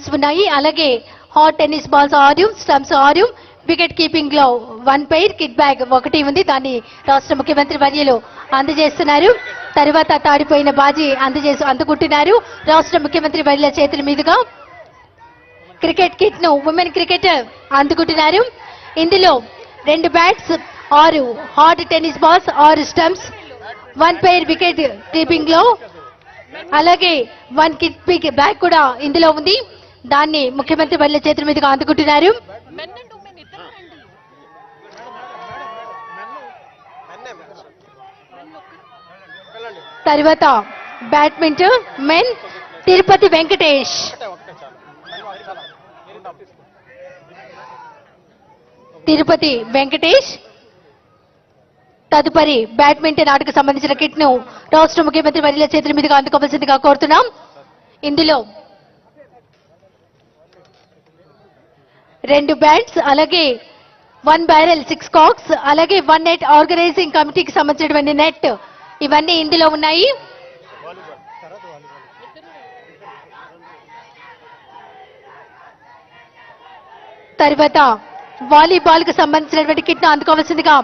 Bats ఉన్నాయి. అలాగే hot tennis balls 6, stumps 6, wicket keeping లో 1 పెయిర్, కిట్ బ్యాగ్ 1 ఉంది. దాన్ని రాష్ట్ర ముఖ్యమంత్రి వర్యులు అందజేస్తున్నారు. తర్వాత తాడిపోయిన బాజీ అందుకుంటున్నారు రాష్ట్ర ముఖ్యమంత్రి వర్యుల చేతుల మీదుగా. క్రికెట్ కిట్ ను ఉమెన్ క్రికెటర్ అందుకుంటున్నారు. ఇందులో 2 bats, 6 hot tennis balls, 6 stumps, 1 pair wicket keeping లో, అలాగే 1 కిట్ బ్యాగ్ కూడా ఇందులో ఉంది. దాన్ని ముఖ్యమంత్రి వర్యుల చేతుల మీదుగా అందుకుంటున్నారు. తర్వాత బ్యాడ్మింటన్ మెన్ తిరుపతి వెంకటేష్. తదుపరి బ్యాడ్మింటన్ ఆటకు సంబంధించిన కిట్ ను రాష్ట్ర ముఖ్యమంత్రి వర్యుల చేతుల మీదుగా అందుకోవాల్సిందిగా కోరుతున్నాం. ఇందులో 2 బ్యాట్స్, అలాగే 1 బ్యారెల్, 6 కాక్స్, అలాగే 1 నెట్, ఆర్గనైజింగ్ కమిటీకి సంబంధించినటువంటి నెట్, ఇవన్నీ ఇందులో ఉన్నాయి. తర్వాత వాలీబాల్ కు సంబంధించినటువంటి కిట్ ను అందుకోవాల్సిందిగా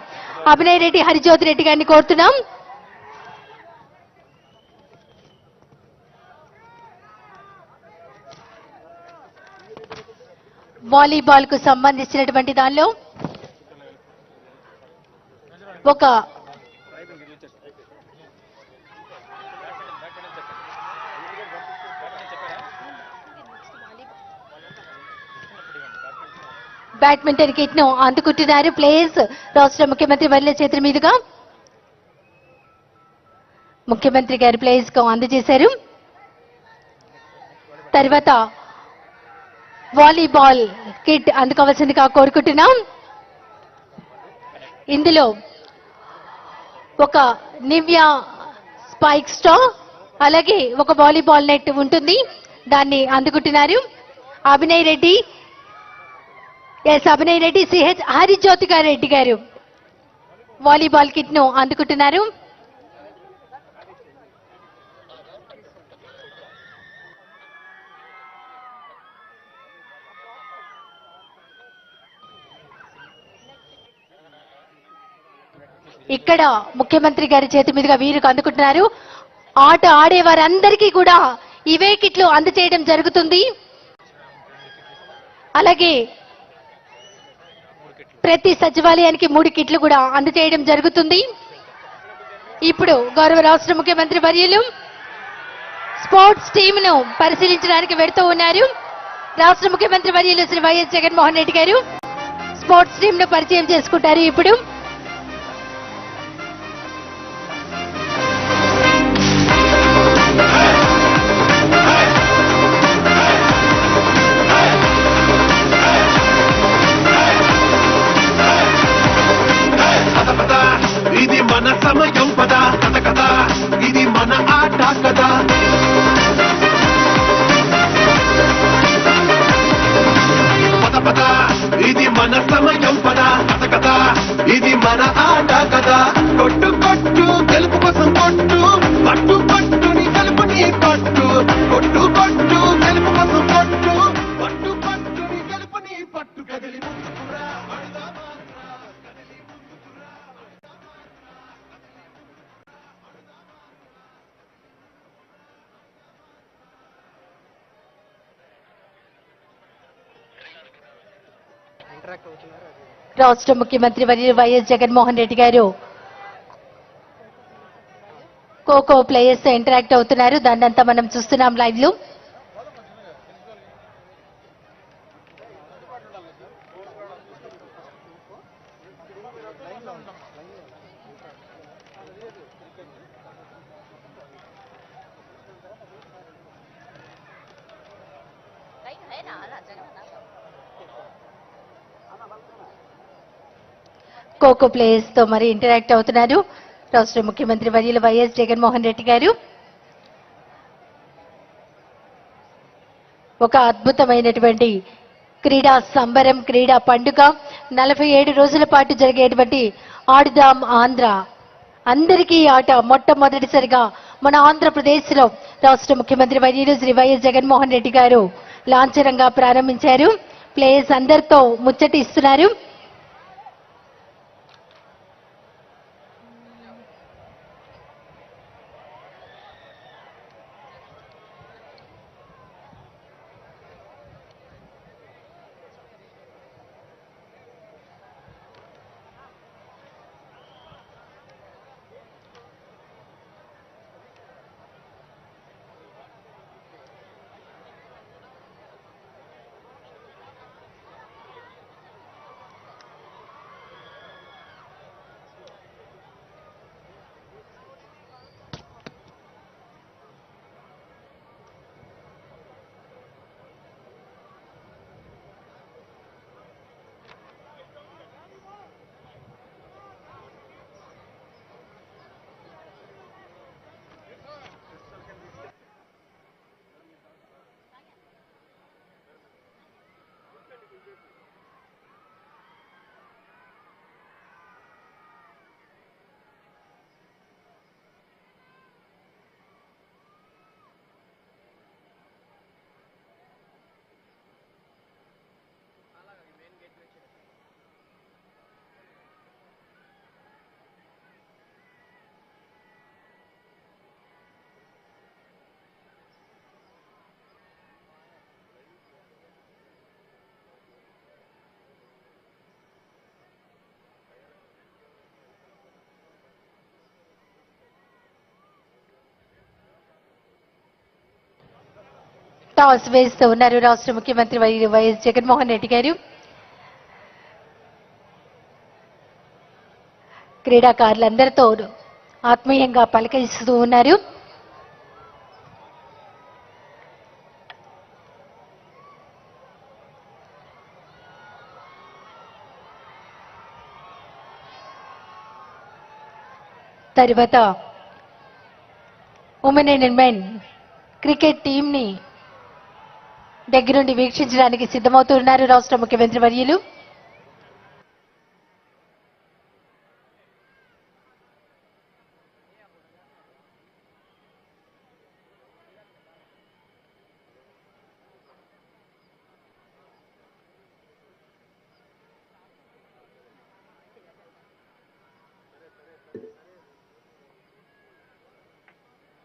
అభినయ్ రెడ్డి, హరిజ్యోతి రెడ్డి గారిని కోరుతున్నాం. వాలీబాల్ కు సంబంధించినటువంటి దానిలో ఒక బ్యాడ్మింటన్ కిట్ ను అందుకుంటున్నారు ప్లేయర్స్ రాష్ట్ర ముఖ్యమంత్రి వర్యుల చేతుల మీదుగా. ముఖ్యమంత్రి గారి ప్లేయర్స్ కు అందజేశారు. తర్వాత వాలీబాల్ కిట్ అందుకోవాల్సిందిగా కోరుకుంటున్నాం. ఇందులో ఒక నివ్యా స్పైక్ స్టా, అలాగే ఒక వాలీబాల్ నెట్ ఉంటుంది. దాన్ని అందుకుంటున్నారు అభినయ్ రెడ్డి, సిహెచ్ హరిజ్యోతి రెడ్డి గారు వాలీబాల్ కిట్ ను అందుకుంటున్నారు. ఇక్కడ ముఖ్యమంత్రి గారి చేతి మీదుగా వీరికి అందుకుంటున్నారు. ఆట ఆడే వారందరికీ కూడా ఇవే కిట్లు అందజేయడం జరుగుతుంది. అలాగే ప్రతి సచివాలయానికి 3 కిట్లు కూడా అందజేయడం జరుగుతుంది. ఇప్పుడు గౌరవ రాష్ట్ర ముఖ్యమంత్రి వర్యులు స్పోర్ట్స్ టీమ్ ను పరిశీలించడానికి వెళ్తూ ఉన్నారు. రాష్ట్ర ముఖ్యమంత్రి వర్యులు శ్రీ వైఎస్ జగన్మోహన్ రెడ్డి గారు స్పోర్ట్స్ టీమ్ ను పరిచయం చేసుకుంటారు. ఇప్పుడు సమయం పద కథ కథ, ఇది మన ఆట కదా. పద పద, ఇది మన సమయం పద కథ కథ, ఇది మన ఆట కదా. కొట్టు కొట్టు గెలుపు కోసం కొట్టు, పట్టు పట్టు నీ గెలుపు నీ పట్టు. కొట్టు కొట్టు గెలుపు కోసం కొట్టు, పట్టు పట్టు నీ గెలుపు నీ పట్టు. కదిలి ముందుకురా రాష్ట్ర ముఖ్యమంత్రి వర్యులు వైఎస్ జగన్మోహన్ రెడ్డి గారు ఖోఖో ప్లేయర్స్ తో ఇంటరాక్ట్ అవుతున్నారు. దాన్నంతా మనం చూస్తున్నాం లైవ్ లో. ఖోఖో ప్లేయర్స్ తో మరి ఇంటరాక్ట్ అవుతున్నారు రాష్ట్ర ముఖ్యమంత్రి వర్యులు వైఎస్ జగన్మోహన్ రెడ్డి గారు. ఒక అద్భుతమైనటువంటి క్రీడా సంబరం, క్రీడా పండుగ, 47 రోజుల పాటు జరిగేటువంటి ఆడుదాం ఆంధ్ర అందరికీ ఆట మొట్టమొదటిసారిగా మన ఆంధ్రప్రదేశ్ లో రాష్ట్ర ముఖ్యమంత్రి వర్యులు శ్రీ వైఎస్ జగన్మోహన్ రెడ్డి గారు లాంఛనంగా ప్రారంభించారు. ప్లేయర్స్ అందరితో ముచ్చటి ఇస్తున్నారు. టాస్ వేస్తూ ఉన్నారు రాష్ట్ర ముఖ్యమంత్రి వైఎస్ జగన్మోహన్ రెడ్డి గారు. క్రీడాకారులందరితో ఆత్మీయంగా పలకరిస్తూ ఉన్నారు. తర్వాత ఉమెన్ అండ్ మెన్ క్రికెట్ టీంని దగ్గరుండి వీక్షించడానికి సిద్ధమవుతున్నారు రాష్ట్ర ముఖ్యమంత్రి వర్యులు.